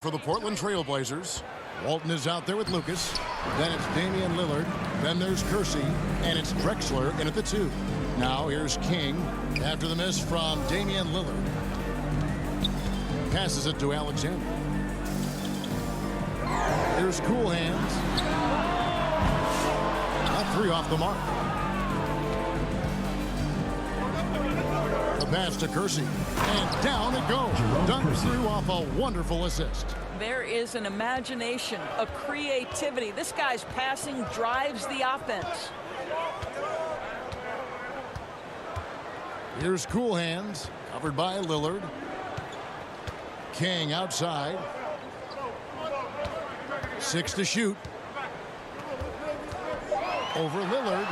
For the Portland Trail Blazers, Walton is out there with Lucas. Then it's Damian Lillard. Then there's Kersey. And it's Drexler in at the 2. Now here's King after the miss from Damian Lillard. Passes it to Alexander. Here's Cool Hands. A 3 off the mark. The pass to Kersey. And down it goes. Dunked through off a wonderful assist. There is an imagination, a creativity. This guy's passing drives the offense. Here's Cool Hands, covered by Lillard. King outside. 6 to shoot. Over Lillard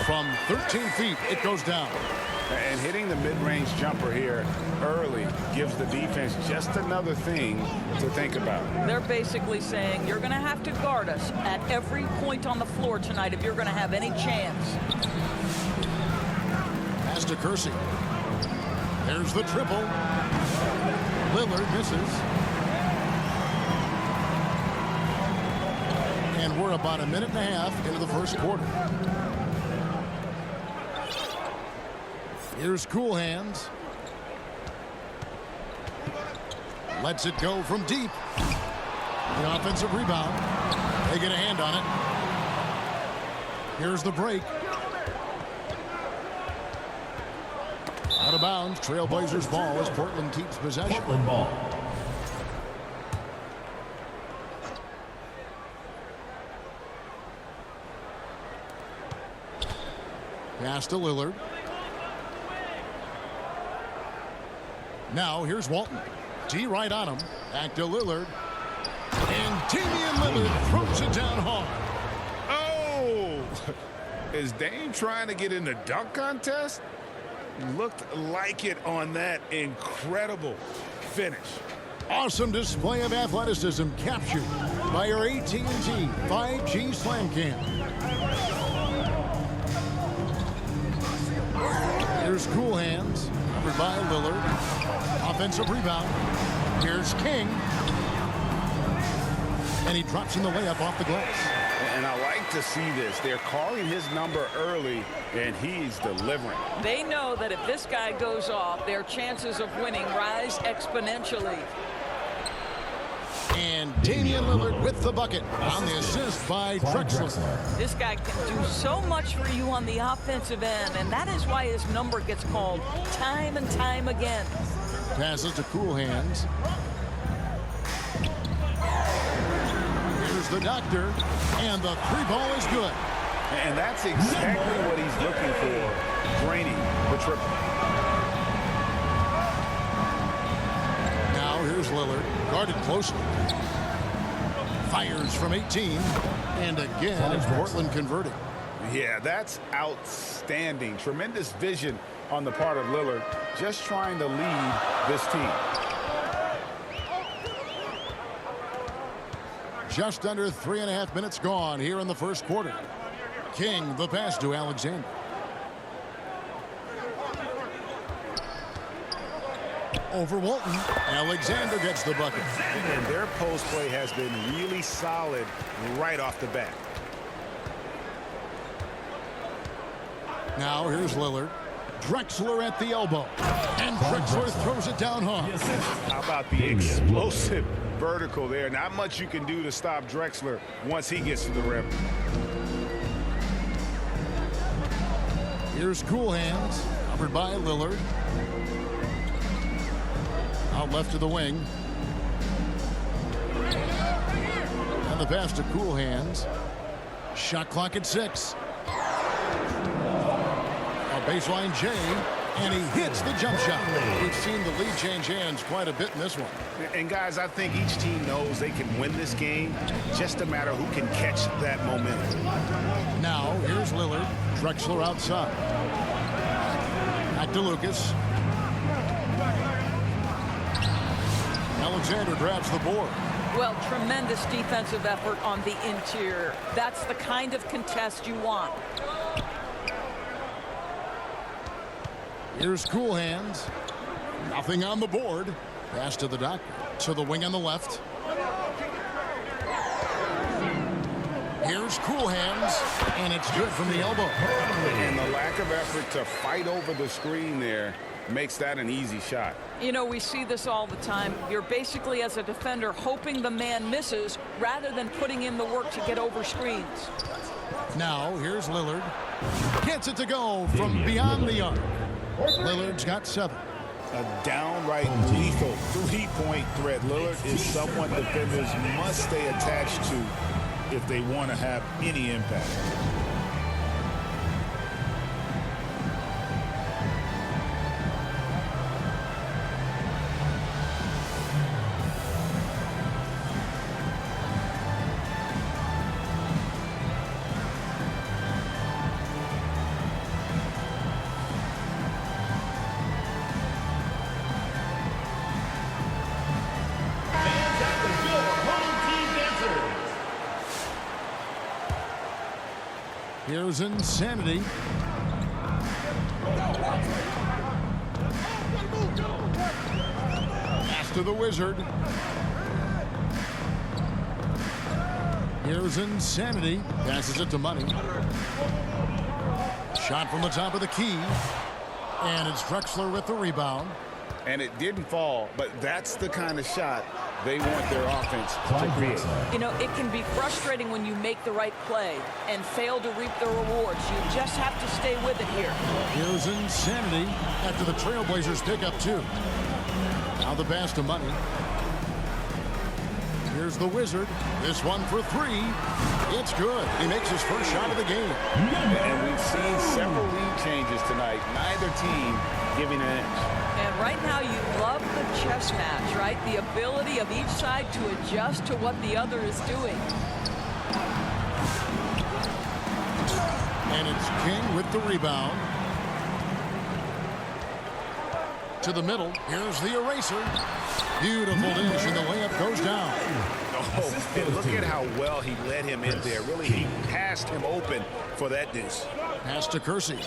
from 13 feet. It goes down. And hitting the mid-range jumper here early gives the defense just another thing to think about. They're basically saying you're going to have to guard us at every point on the floor tonight if you're going to have any chance. Pass to Kersey. There's the triple. Lillard misses. And we're about a minute and a half into the first quarter. Here's Cool Hands. Lets it go from deep. The offensive rebound. They get a hand on it. Here's the break. Out of bounds. Trailblazers ball as Portland keeps possession. Portland ball. Pass to Lillard. Now here's Walton. D right on him. Back to Lillard. And Damian Lillard throws it down hard. Oh! Is Dame trying to get in the dunk contest? Looked like it on that incredible finish. Awesome display of athleticism captured by our AT&T 5G Slam Cam. Here's Cool Hands, covered by Lillard. Offensive rebound. Here's King. And he drops in the layup off the glass. And I like to see this. They're calling his number early, and he's delivering. They know that if this guy goes off, their chances of winning rise exponentially. And Damian Lillard with the bucket on the assist by Drexler. This guy can do so much for you on the offensive end, and that is why his number gets called time and time again. Passes to Cool Hands. Here's the doctor, and the 3-ball is good. And that's exactly what he's looking for, draining the triple. Now here's Lillard, guarded closely. Fires from 18, and again it's Portland converting. Yeah, that's outstanding. Tremendous vision on the part of Lillard, just trying to lead this team. Just under 3.5 minutes gone here in the first quarter. King, the pass to Alexander. Over Walton. Alexander gets the bucket. And their post play has been really solid right off the bat. Now here's Lillard. Drexler at the elbow. And Drexler throws it down hard. How about the explosive vertical there? Not much you can do to stop Drexler once he gets to the rim. Here's Cool Hands, covered by Lillard. Out left to the wing. And the pass to Cool Hands. Shot clock at 6. A baseline J, and he hits the jump shot. We've seen the lead change hands quite a bit in this one. And guys, I think each team knows they can win this game. Just a matter who can catch that momentum. Now here's Lillard. Drexler outside. Back to Lucas. Alexander grabs the board. Well, tremendous defensive effort on the interior. That's the kind of contest you want. Here's Cool Hands. Nothing on the board. Pass to the doctor. To the wing on the left. Here's cool hands, and it's good from the elbow. And the lack of effort to fight over the screen there makes that an easy shot. You know, we see this all the time. You're basically, as a defender, hoping the man misses rather than putting in the work to get over screens. Now, here's Lillard. Gets it to go from beyond the arc. Lillard's got 7. A downright lethal three-point threat. Lillard is someone defenders must stay attached to if they want to have any impact. Here's Insanity. Pass to the Wizard. Here's Insanity. Passes it to Money. Shot from the top of the key. And it's Drexler with the rebound. And it didn't fall, but that's the kind of shot they want their offense to create. You know, it can be frustrating when you make the right play and fail to reap the rewards. You just have to stay with it here. Here's Insanity after the Trailblazers pick up 2. Now the pass to Money. Here's the Wizard. This one for 3. It's good. He makes his first shot of the game. And we've seen several lead changes tonight. Neither team giving an inch. And right now you love the chess match, right? The ability of each side to adjust to what the other is doing. And it's King with the rebound. To the middle. Here's the eraser. Beautiful dish, and the layup goes down. Oh, and look at how well he led him in there. Really, he passed him open for that dish. Pass to Kersey.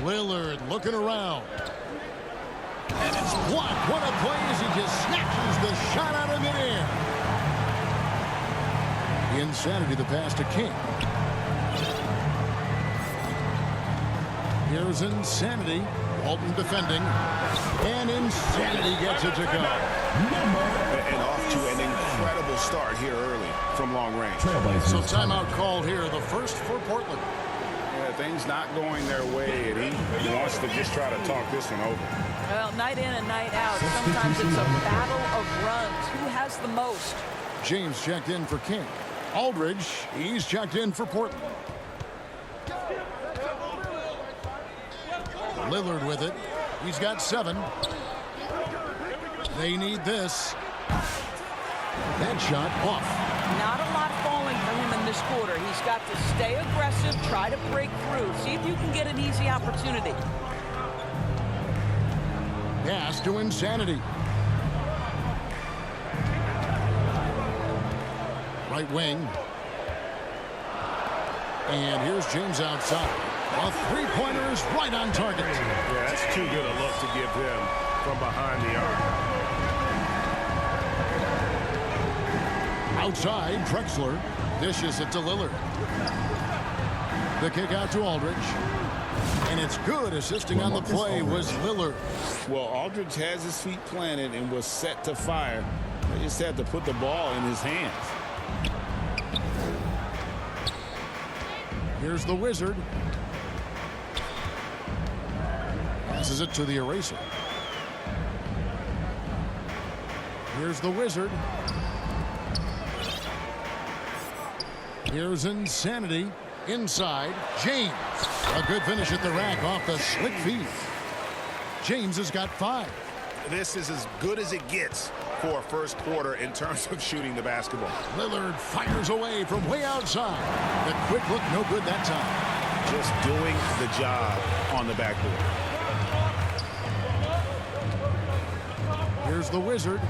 Lillard looking around. And it's blocked. What a play as he just snatches the shot out of midair. Insanity, the pass to King. Here's Insanity. Walton defending. And Insanity gets it to go. And off to an incredible start here early from long range. So timeout called here, the first for Portland. Yeah, things not going their way, and he wants to just try to talk this one over. Well, night in and night out, sometimes it's a battle of runs. Who has the most? James checked in for King. Aldridge, he's checked in for Portland. Lillard with it. He's got 7. They need this. That shot off. Not a lot falling for him in this quarter. He's got to stay aggressive, try to break through. See if you can get an easy opportunity. Pass to Insanity. Right wing. And here's James outside. A three-pointer is right on target. Yeah, that's too good a look to give him from behind the arc. Outside, Drexler dishes it to Lillard. The kick out to Aldridge. And it's good. Assisting on the play was Lillard. Well, Aldridge has his feet planted and was set to fire. They just had to put the ball in his hands. Here's the Wizard. Passes it to the eraser. Here's the Wizard. Here's Insanity. Inside, James. A good finish at the rack off the slick feed. James has got 5. This is as good as it gets for a first quarter in terms of shooting the basketball. Lillard fires away from way outside. The quick look, no good that time. Just doing the job on the backboard. Here's the Wizard.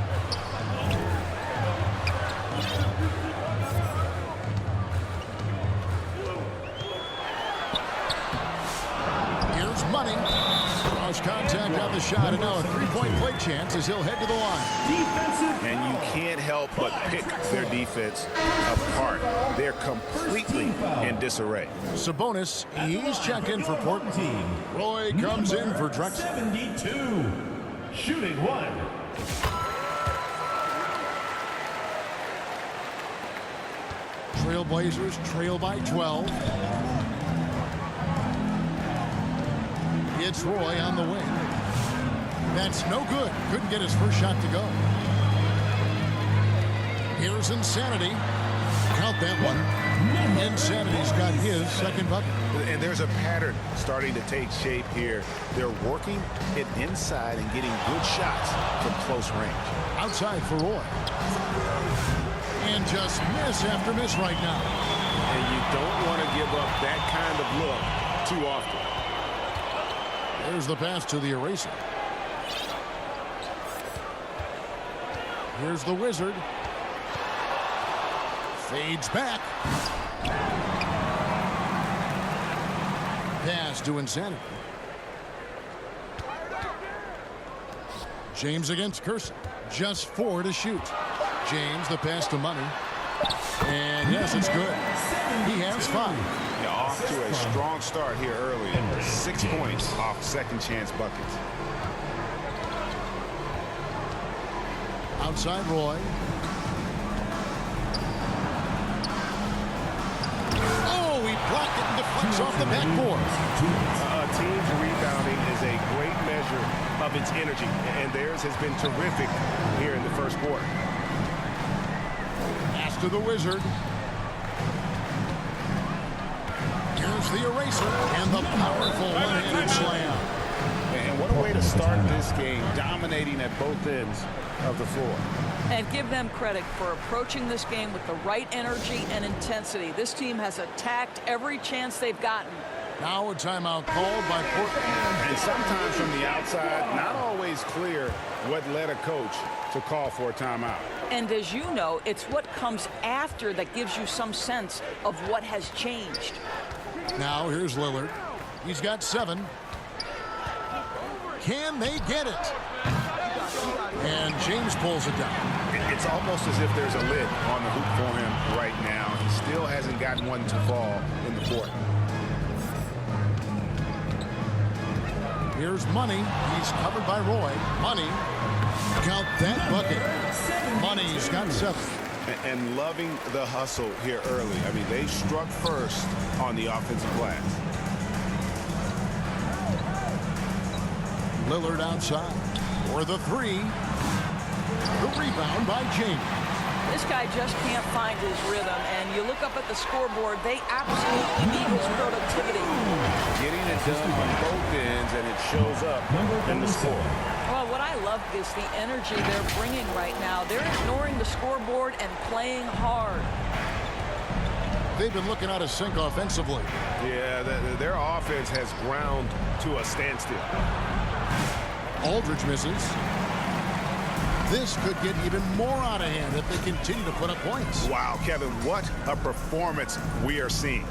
Here's Money. contact on the shot, and now a three-point play chance as he'll head to the line. And you can't help but pick their defense apart. They're completely in disarray. Sabonis, he's checked in for Portland. Roy comes in for Drexler. 72, shooting one. Trailblazers trail by 12. It's Roy on the wing. That's no good. Couldn't get his first shot to go. Here's Insanity. Count that one. Insanity's got his second bucket. And there's a pattern starting to take shape here. They're working it inside and getting good shots from close range. Outside for Roy. And just miss after miss right now. And you don't want to give up that kind of look too often. There's the pass to the eraser. Here's the Wizard. Fades back. Pass to Insanity. James against Kersey. Just 4 to shoot. James, the pass to Money. And yes, it's good. He has 5. Yeah, off to a strong start here early. 6 points off second chance buckets. Outside Roy. Oh, he blocked it and deflects off the backboard. A team's rebounding is a great measure of its energy, and theirs has been terrific here in the first quarter. Pass to the Wizard. Here's the eraser and the powerful one-handed slam. And what a way to start this game, dominating at both ends of the floor. And give them credit for approaching this game with the right energy and intensity. This team has attacked every chance they've gotten. Now a timeout called by Portland. And sometimes from the outside, not always clear what led a coach to call for a timeout. And as you know, it's what comes after that gives you some sense of what has changed. Now here's Lillard. He's got 7. Can they get it? And James pulls it down. It's almost as if there's a lid on the hoop for him right now. He still hasn't gotten one to fall in the court. Here's Money. He's covered by Roy. Money. Count that bucket. Money's got 7. And loving the hustle here early. I mean, they struck first on the offensive glass. Lillard outside for the 3. The rebound by James. This guy just can't find his rhythm, and you look up at the scoreboard, they absolutely need his productivity. Getting it done on both ends, and it shows up in the score. Well, what I love is the energy they're bringing right now. They're ignoring the scoreboard and playing hard. They've been looking out of sync offensively. Yeah, their offense has ground to a standstill. Aldridge misses. This could get even more out of hand if they continue to put up points. Wow, Kevin, what a performance we are seeing.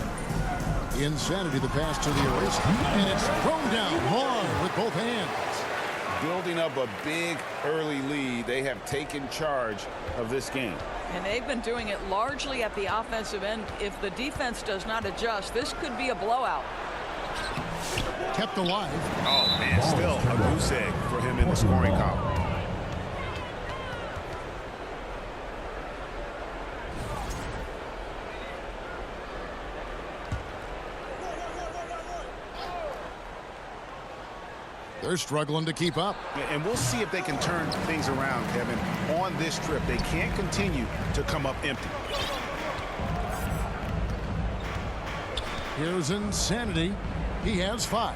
Insanity, the pass to the eraser. And it's thrown down hard with both hands. Building up a big early lead, they have taken charge of this game. And they've been doing it largely at the offensive end. If the defense does not adjust, this could be a blowout. Kept alive. Oh, man, still a goose egg for him in the scoring column. They're struggling to keep up. And we'll see if they can turn things around, Kevin. On this trip, they can't continue to come up empty. Here's Insanity. He has 5.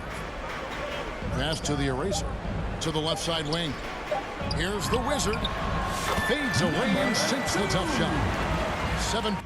Pass to the eraser. To the left side wing. Here's the Wizard. Fades away and sinks the tough shot. 7.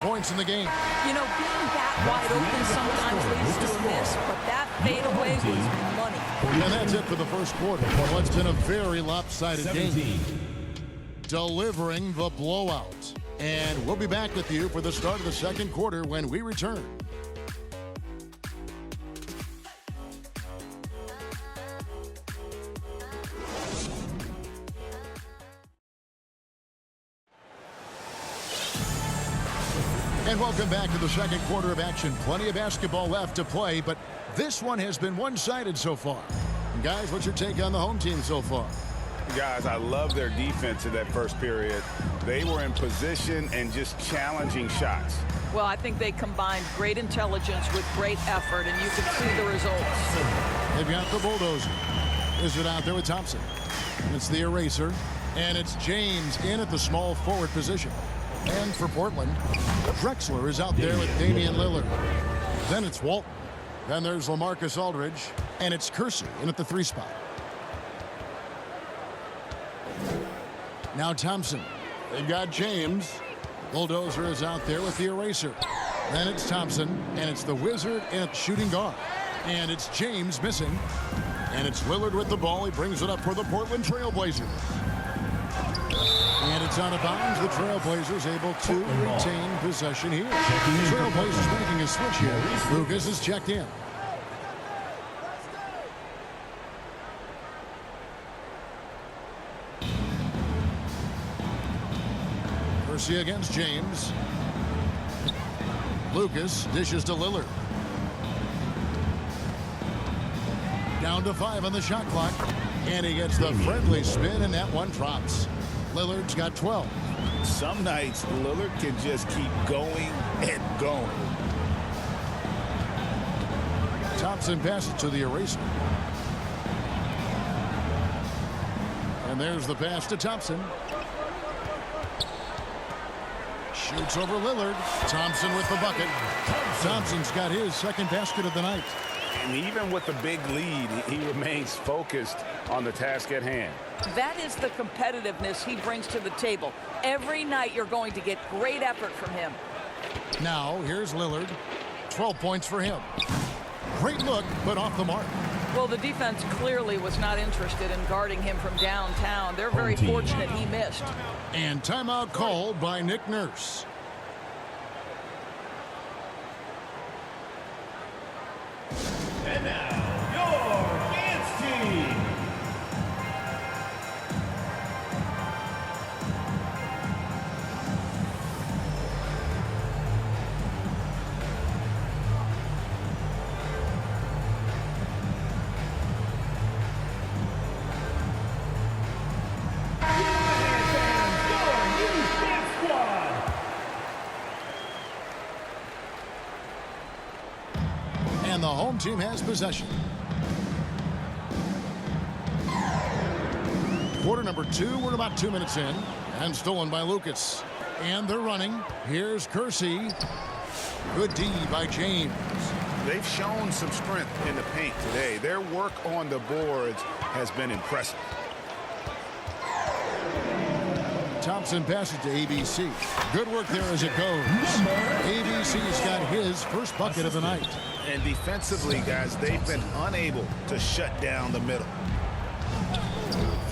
Points in the game. You know, being that wide open sometimes leads to a miss, but that fadeaway was money. And that's it for the first quarter. What's been a very lopsided 17. game. Delivering the blowout. And we'll be back with you for the start of the second quarter when we return. And welcome back to the second quarter of action. Plenty of basketball left to play, but this one has been one-sided so far. And guys, what's your take on the home team so far? Guys, I love their defense in that first period. They were in position and just challenging shots. Well, I think they combined great intelligence with great effort, and you can see the results. They've got the bulldozer. Is it out there with Thompson? It's the eraser, and it's James in at the small forward position. And for Portland, Drexler is out there with Damian Lillard. Then it's Walton. Then there's LaMarcus Aldridge, and it's Kersey in at the 3 spot. Now Thompson. They've got James. Bulldozer is out there with the eraser. Then it's Thompson, and it's the Wizard in at shooting guard. And it's James missing. And it's Lillard with the ball. He brings it up for the Portland Trailblazers. And it's out of bounds. The Trailblazers able to retain possession here. Trailblazers making a switch here. Lucas is checked in. Kersey against James. Lucas dishes to Lillard. Down to 5 on the shot clock. And he gets the friendly spin, and that one drops. Lillard's got 12. Some nights, Lillard can just keep going and going. Thompson passes to the eraser. And there's the pass to Thompson. Shoots over Lillard. Thompson with the bucket. Thompson's got his second basket of the night. And even with the big lead, he remains focused on the task at hand. That is the competitiveness he brings to the table. Every night you're going to get great effort from him. Now, here's Lillard. 12 points for him. Great look, but off the mark. Well, the defense clearly was not interested in guarding him from downtown. They're very fortunate he missed. And timeout called by Nick Nurse. And now, your dance team. And the home team has possession. Quarter number 2. We're about 2 minutes in. And stolen by Lucas. And they're running. Here's Kersey. Good D by James. They've shown some strength in the paint today. Their work on the boards has been impressive. Thompson passes to ABC. Good work there as it goes. ABC's got his first bucket of the night. And defensively, guys, they've been unable to shut down the middle.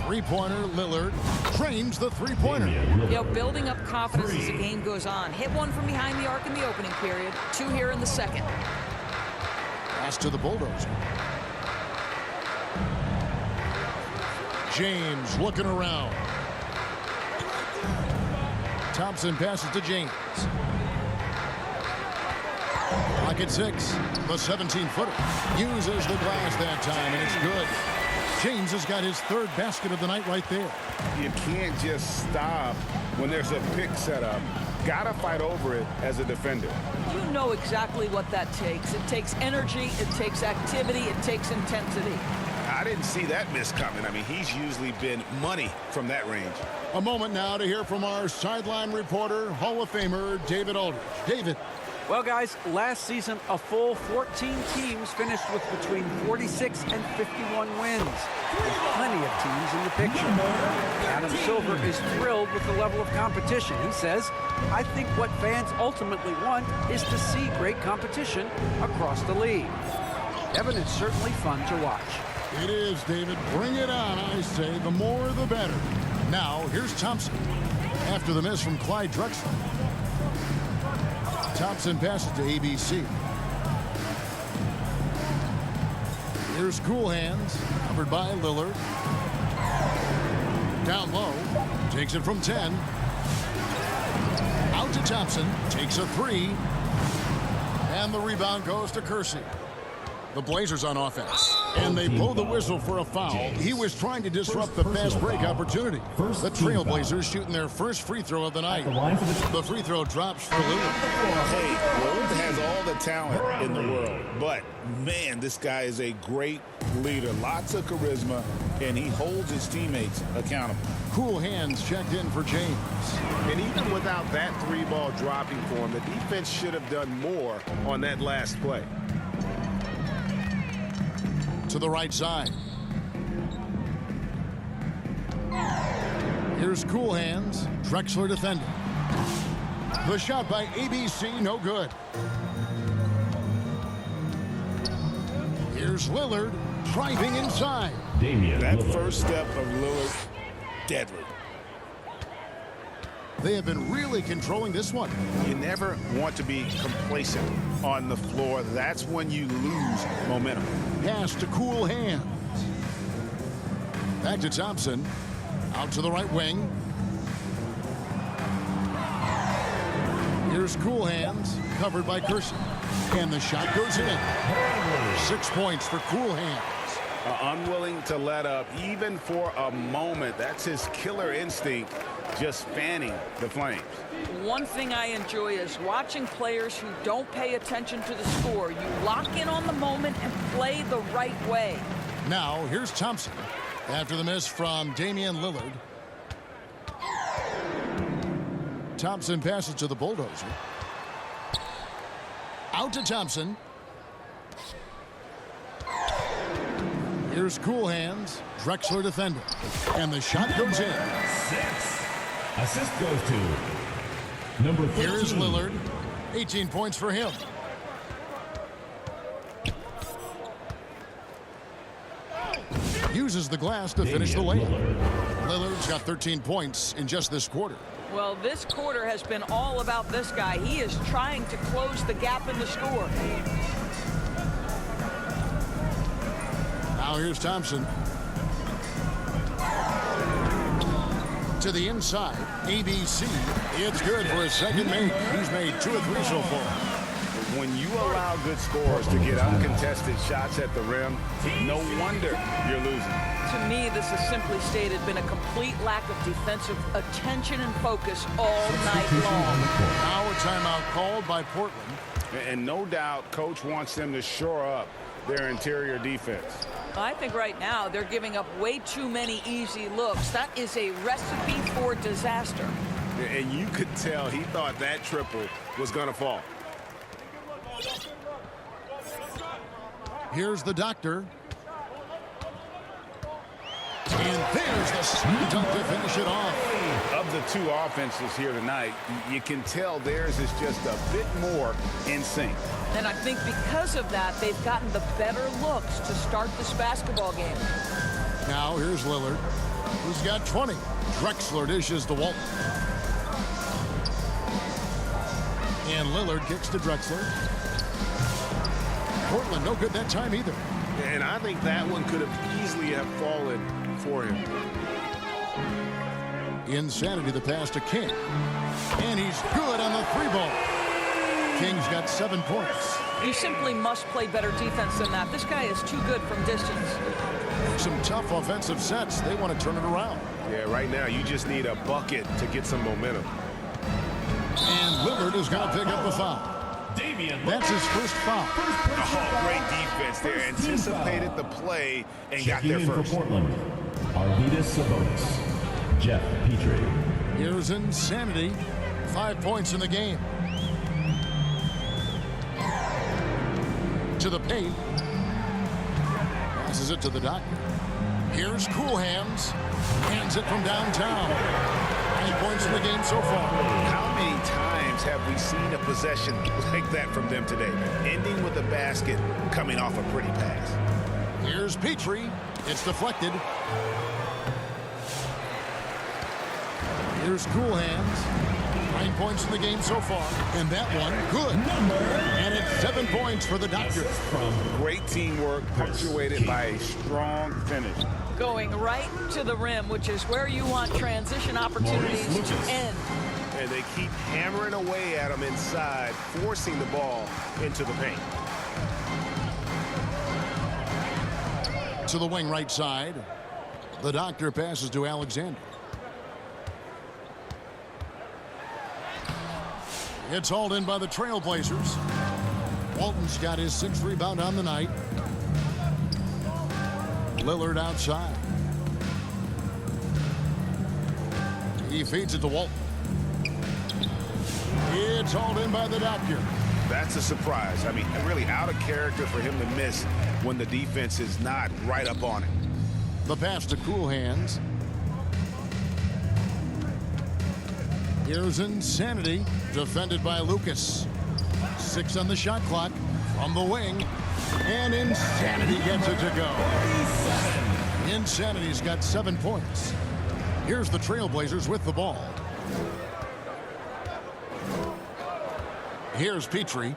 Three-pointer, Lillard drains the three-pointer. You know, building up confidence as the game goes on. Hit one from behind the arc in the opening period. 2 here in the second. Pass to the Bulldozer. James looking around. Thompson passes to James. Clock at 6. The 17-footer uses the glass that time, and it's good. James has got his third basket of the night right there. You can't just stop when there's a pick set up. Gotta fight over it as a defender. You know exactly what that takes. It takes energy, it takes activity, it takes intensity. I didn't see that miss coming. I mean, he's usually been money from that range. A moment now to hear from our sideline reporter, Hall of Famer David Aldridge. David. Well, guys, last season, a full 14 teams finished with between 46 and 51 wins. There's plenty of teams in the picture. Adam Silver is thrilled with the level of competition. He says, I think what fans ultimately want is to see great competition across the league. Evan, it's certainly fun to watch. It is, David. Bring it on, I say. The more, the better. Now, here's Thompson. After the miss from Clyde Drexler. Thompson passes to ABC. Here's Cool Hands, covered by Lillard. Down low, takes it from 10. Out to Thompson, takes a 3. And the rebound goes to Kersey. The Blazers on offense. And they blow the whistle for a foul. He was trying to disrupt the fast break opportunity. The Trailblazers shooting their first free throw of the night. The free throw drops for Lillard. Hey, Lillard has all the talent in the world, but man, this guy is a great leader. Lots of charisma, and he holds his teammates accountable. Cool Hands checked in for James. And even without that 3-ball dropping for him, the defense should have done more on that last play. To the right side. Here's Cool Hands. Drexler defending. The shot by ABC, no good. Here's Lillard driving inside. That first step of Lillard, deadly. They have been really controlling this one. You never want to be complacent on the floor. That's when you lose momentum. Pass to Cool Hands. Back to Thompson. Out to the right wing. Here's Cool Hands, covered by Kersey. And the shot goes in. 6 points for Cool Hands. Unwilling to let up, even for a moment. That's his killer instinct, just fanning the flames. One thing I enjoy is watching players who don't pay attention to the score. You lock in on the moment and play the right way. Now, here's Thompson. After the miss from Damian Lillard. Thompson passes to the bulldozer. Out to Thompson. Here's Cool Hands. Drexler defending. And the shot goes in. 6. Assist goes to number 13. Here is Lillard. 18 points for him. Uses the glass to finish the layup. Lillard's got 13 points in just this quarter. Well, this quarter has been all about this guy. He is trying to close the gap in the score. Now here's Thompson. To the inside. ABC. It's good for his second make. He's made 2 or 3 so far. When you allow good scorers to get uncontested shots at the rim, no wonder you're losing. To me, this has simply stated been a complete lack of defensive attention and focus all night long. Now a timeout called by Portland. And no doubt, coach wants them to shore up their interior defense. I think right now they're giving up way too many easy looks. That is a recipe for disaster. And you could tell he thought that triple was going to fall. Here's the doctor. And there's the slam dunk to finish it off. Of the 2 offenses here tonight, you can tell theirs is just a bit more in sync. And I think because of that, they've gotten the better looks to start this basketball game. Now here's Lillard, who's got 20. Drexler dishes to Walton. And Lillard kicks to Drexler. Portland no good that time either. And I think that one could have easily have fallen for him. Insanity, the pass to King. And he's good on the 3-ball. King's got 7 points. You simply must play better defense than that. This guy is too good from distance. Some tough offensive sets. They want to turn it around. Yeah, right now you just need a bucket to get some momentum. And Lillard is going to pick up the foul. That's his first foul. Oh, great defense there. Anticipated the play and got there first. For Portland, Arvidas Sabonis, Jeff Petrie. Here's Insanity. 5 points in the game. into the paint. Passes it to the doctor. Here's Cool Hands. Hands it from downtown. 9 points in the game so far. How many times have we seen a possession like that from them today? Ending with a basket, coming off a pretty pass. Here's Petrie. It's deflected. Here's Cool Hands. 9 points in the game so far. And that one, good. And it's 7 points for the Doctor. Great teamwork, punctuated by a strong finish. Going right to the rim, which is where you want transition opportunities to end. And they keep hammering away at him inside, forcing the ball into the paint. To the wing right side. The Doctor passes to Alexander. It's hauled in by the Trailblazers. Walton's got his 6th rebound on the night. Lillard outside. He feeds it to Walton. It's hauled in by the Doctor. That's a surprise. I mean, really out of character for him to miss when the defense is not right up on him. The pass to Cool Hands. Here's Insanity, defended by Lucas. 6 on the shot clock from the wing. And Insanity gets it to go. Insanity's got 7 points. Here's the Trailblazers with the ball. Here's Petrie.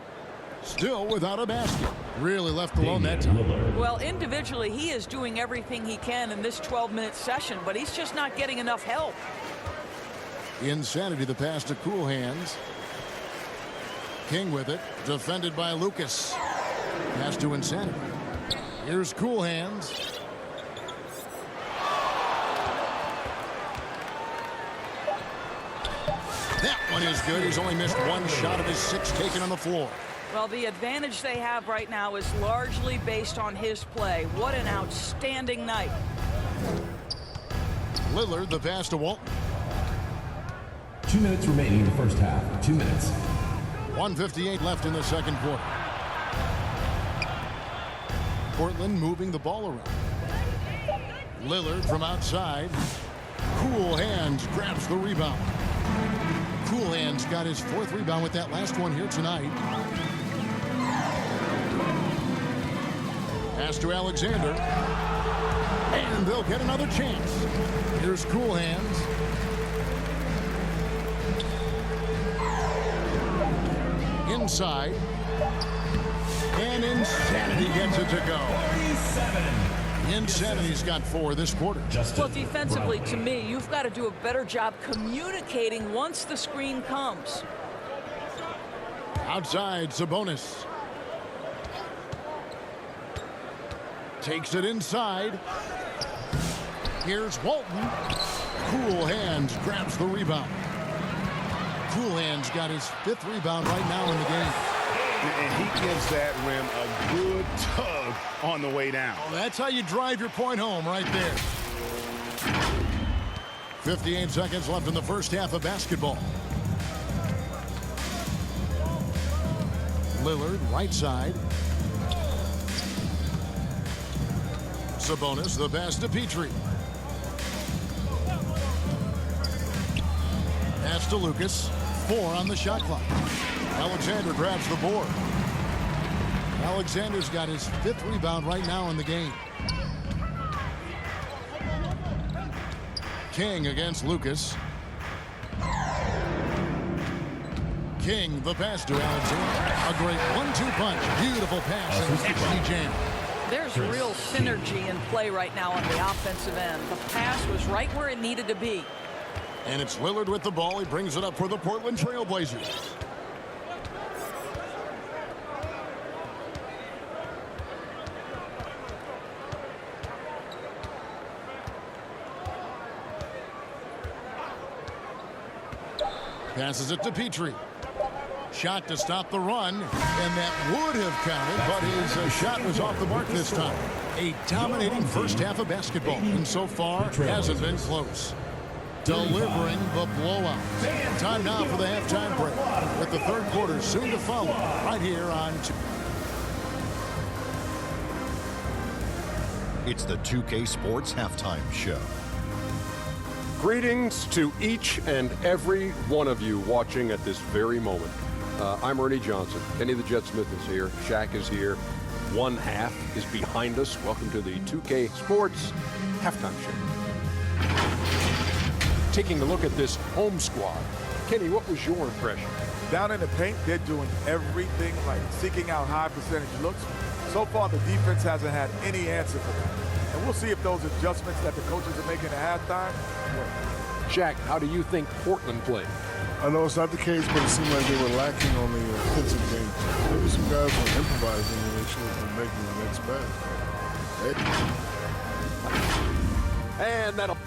Still without a basket. Really left alone that time. Well, individually, he is doing everything he can in this 12-minute session, but he's just not getting enough help. Insanity, the pass to Cool Hands. King with it, defended by Lucas. Pass to Insanity. Here's Cool Hands. That one is good. He's only missed 1 shot of his 6 taken on the floor. Well, the advantage they have right now is largely based on his play. What an outstanding night. Lillard, the pass to Walton. 2 minutes remaining in the first half. 2 minutes. 1:58 left in the second quarter. Portland moving the ball around. Lillard from outside. Cool Hands grabs the rebound. Cool Hands got his 4th rebound with that last one here tonight. Pass to Alexander. And they'll get another chance. Here's Cool Hands. Inside. And Insanity gets it to go. 37. Insanity's got 4 this quarter. Well, defensively, to me, you've got to do a better job communicating once the screen comes. Outside, Sabonis. Takes it inside. Here's Walton. Cool Hands grabs the rebound. Cool Hands got his 5th rebound right now in the game. And he gives that rim a good tug on the way down. Oh, that's how you drive your point home right there. 58 seconds left in the first half of basketball. Lillard, right side. Sabonis, the pass to Petrie. Pass to Lucas. 4 on the shot clock. Alexander grabs the board. Alexander's got his 5th rebound right now in the game. King against Lucas. King, the pass to Alexander. A great 1-2 punch. Beautiful pass and easy jam. There's real synergy in play right now on the offensive end. The pass was right where it needed to be. And it's Lillard with the ball. He brings it up for the Portland Trailblazers. Passes it to Petrie. Shot to stop the run, and that would have counted, but his shot was off the mark this time. A dominating first half of basketball, and so far hasn't been close. Delivering the blowout. Time now for the halftime break, with the third quarter soon to follow right here on It's the 2K Sports Halftime Show. Greetings to each and every one of you watching at this very moment. I'm Ernie Johnson. Kenny the Jet Smith is here. Shaq is here. One half is behind us. Welcome to the 2K Sports Halftime Show. Taking a look at this home squad. Kenny, what was your impression? Down in the paint, they're doing everything right, seeking out high percentage looks. So far, the defense hasn't had any answer for that. And we'll see if those adjustments that the coaches are making at halftime work. Shaq, how do you think Portland played? I know it's not the case, but it seemed like they were lacking on the offensive game. Maybe some guys were improvising and they should have been making the next pass. And that'll